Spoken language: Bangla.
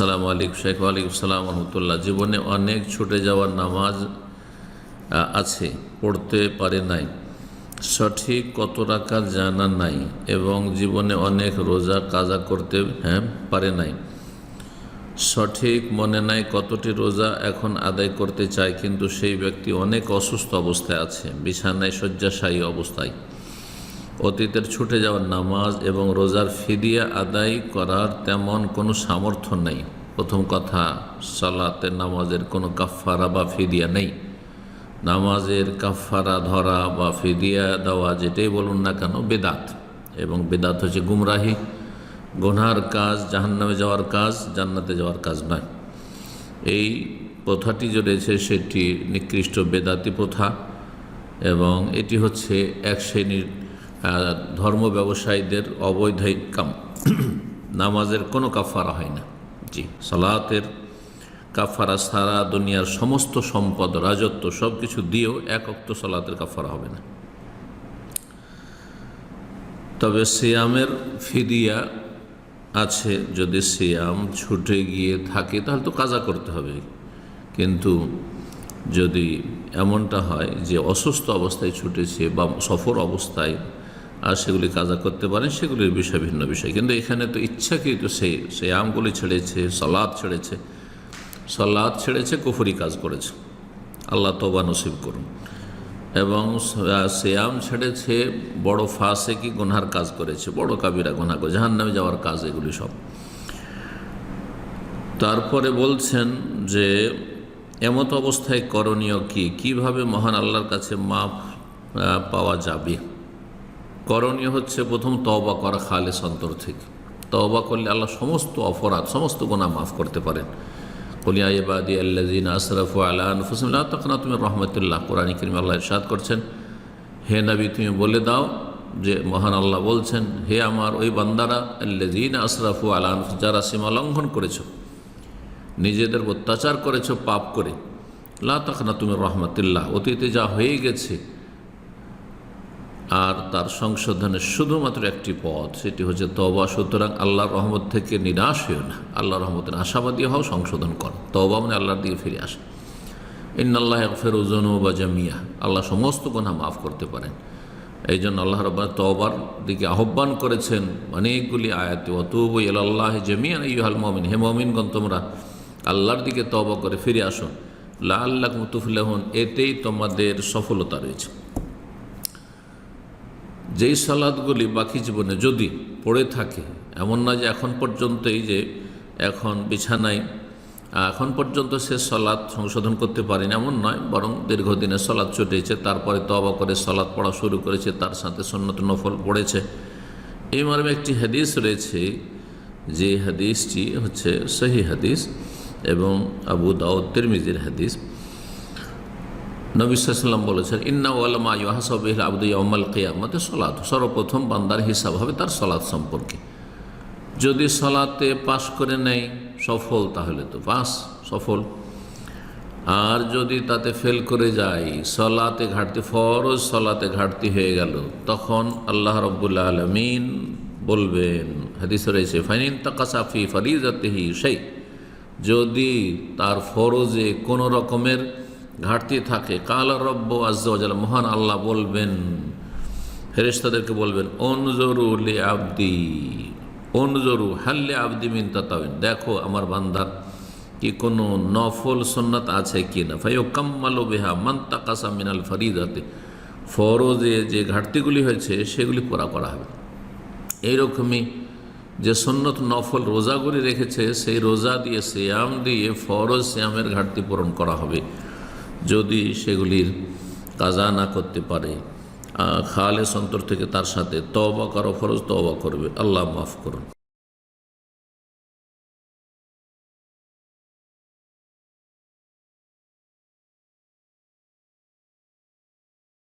আসসালামু আলাইকুম শেখ। ওয়ালাইকুম সালাম রহমতুল্লাহ। জীবনে অনেক ছুটে যাওয়ার নামাজ আছে, পড়তে পারে নাই, সঠিক কত রাকাত জানা নাই, এবং জীবনে অনেক রোজা কাজা করতে পারে নাই, সঠিক মনে নাই কতটি রোজা এখন আদায় করতে চায়, কিন্তু সেই ব্যক্তি অনেক অসুস্থ অবস্থায় আছে, বিছানায় শয্যাশায়ী অবস্থায়। অতীতের ছুটে যাওয়ার নামাজ এবং রোজার ফিদিয়া আদায় করার তেমন কোনো সামর্থ্য নেই। প্রথম কথা, সালাতের নামাজের কোনো কাফফারা বা ফিদিয়া নেই। নামাজের কাফফারা ধরা বা ফিদিয়া দেওয়া যেটাই বলুন না কেন বেদাত, এবং বেদাত হচ্ছে গুমরাহি, গুনার কাজ, জাহান্নামে যাওয়ার কাজ, জান্নাতে যাওয়ার কাজ নয়। এই প্রথাটি যে রয়েছে সেটি নিকৃষ্ট বেদাতি প্রথা, এবং এটি হচ্ছে এক শ্রেণীর ধর্ম ব্যবসায়ীদের অবৈধ কাম। নামাজের কোনো কাফারা হয় না। জি, সালাতের কাফারা সারা দুনিয়ার সমস্ত সম্পদ, রাজত্ব সব কিছু দিয়েও এক ওয়াক্ত সালাতের কাফারা হবে না। তবে সিয়ামের ফিদিয়া আছে। যদি সিয়াম ছুটে গিয়ে থাকে তাহলে তো কাজা করতে হবে, কিন্তু যদি এমনটা হয় যে অসুস্থ অবস্থায় ছুটেছে বা সফর অবস্থায় আর সেগুলি কাজা করতে পারেন, সেগুলির বিষয় ভিন্ন বিষয়। কিন্তু এখানে তো ইচ্ছাকৃত সে আমগুলি ছেড়েছে, সালাত ছেড়েছে, কুফরি কাজ করেছে, আল্লাহ তওবা নসিব করুন। এবং সিয়াম ছেড়েছে, বড় ফাসেকি গুনহার কাজ করেছে, বড় কাবিরা গুনাহ করে জাহান্নামে যাওয়ার কাজ, এগুলি সব। তারপরে বলছেন যে এমত অবস্থায় করণীয় কি, কিভাবে মহান আল্লাহর কাছে মাফ পাওয়া যাবে। করণীয় হচ্ছে প্রথম তওবা করা, খালেস অন্তর থেকে। তওবা করলে আল্লাহ সমস্ত অপরাধ, সমস্ত গুনাহ মাফ করতে পারেন। কুল ইয়া ইবাদিয়াল্লাযীনা আসরাফু আলা আনফুসিহিম লা তাকনাতু মির রাহমাতিল্লাহ। কোরআন কারীমে আল্লাহ ইরশাদ করছেন, হে নবী তুমি বলে দাও যে মহান আল্লাহ বলছেন, হে আমার ওই বান্দারা, আল্লাযীনা আসরাফু আলা আনফুসিহিম, যারা সীমা লঙ্ঘন করেছো, নিজেদের অত্যাচার করেছো পাপ করে, লা তাকনাতু মির রাহমাতিল্লাহ, অতীতে যা হয়ে গেছে আর তার সংশোধনের শুধুমাত্র একটি পথ, সেটি হচ্ছে তওবা। সুতরাং আল্লাহর রহমত থেকে নিরাশ হয়েও না, আল্লাহর রহমতের আশাবাদী হও, সংশোধন করো। তওবা মানে আল্লাহর দিকে ফিরে আসে। ইন্নাল্লাহা ইয়াগফিরু যুনুবা জামিআ, আল্লাহ সমস্ত গুনাহ মাফ করতে পারেন। এই জন্য আল্লাহ রাব্বুল তওবার দিকে আহ্বান করেছেন অনেকগুলি আয়াতে, ওয়াতুবু ইলাল্লাহি জামিআন আইয়ুহাল মুমিন, হে মুমিনগণ তোমরা আল্লাহর দিকে তওবা করে ফিরে আসো, লাআল্লাকুম তুফলিহুন, এতেই তোমাদের সফলতা রয়েছে। যেই সালাতগুলি বাকি জীবনে যদি পড়ে থাকে, এমন না যে এখন পর্যন্ত এই যে এখন বিছানায় এখন পর্যন্ত সে সালাত সংশোধন করতে পারেনি, এমন নয়, বরং দীর্ঘদিনের সালাত ছুটেছে, তারপরে তওবা করে সালাত পড়া শুরু করেছে, তার সাথে সুন্নত নফল পড়েছে। এই মর্মে একটি হাদিস রয়েছে, যে হাদিসটি হচ্ছে সহিহ হাদিস এবং আবু দাউদ তিরমিজির হাদিস। নবী সাল্লাল্লাহু আলাইহি ওয়াসাল্লাম বলেছেন, ইন্না আওয়ালা মা ইউহাসাবু বিহিল আবদু ইয়াউমাল কিয়ামাতি সালাত, সর্বপ্রথম বান্দার হিসাব হবে তার সালাত সম্পর্কে। যদি সালাতে পাশ করে নেয় সফল, তাহলে তো পাস, সফল। আর যদি তাতে ফেল করে যায়, সালাতে ঘাটতি, ফরজ সালাতে ঘাটতি হয়ে গেল, তখন আল্লাহ রাব্বুল আলামিন বলবেন, হাদিসে রয়েছে, ফাইন তাকাসা ফি ফরিজাতিহি শাই, যদি তার ফরজে কোনো রকমের ঘাটতি থাকে, কাল রব্বু আজ্জা ওয়া জাল্লা, মহান আল্লাহ বলবেন, ফেরেশতাদেরকে বলবেন, উনজুরু লি আবদি, উনজুরু হাল লি আবদি মিন তাতাউইন, দেখো আমার বান্দার কি কোনো নফল সুন্নাত আছে কি না, ফায়ুকাম্মালু বিহা মান তাকাসা মিনাল ফরিদাতি, ফরজে যে ঘাটতিগুলি হয়েছে সেগুলি পুরা করা হবে। এইরকমই যে সুন্নত নফল রোজাগুলি রেখেছে, সেই রোজা দিয়ে, সিয়াম দিয়ে ফরজ সিয়ামের ঘাটতি পূরণ করা হবে। যদি সেগুলির কাজা না করতে পারে, খালেস অন্তর থেকে তার সাথে তওবা করো, ফরজ তওবা করবে, আল্লাহ মাফ করুন।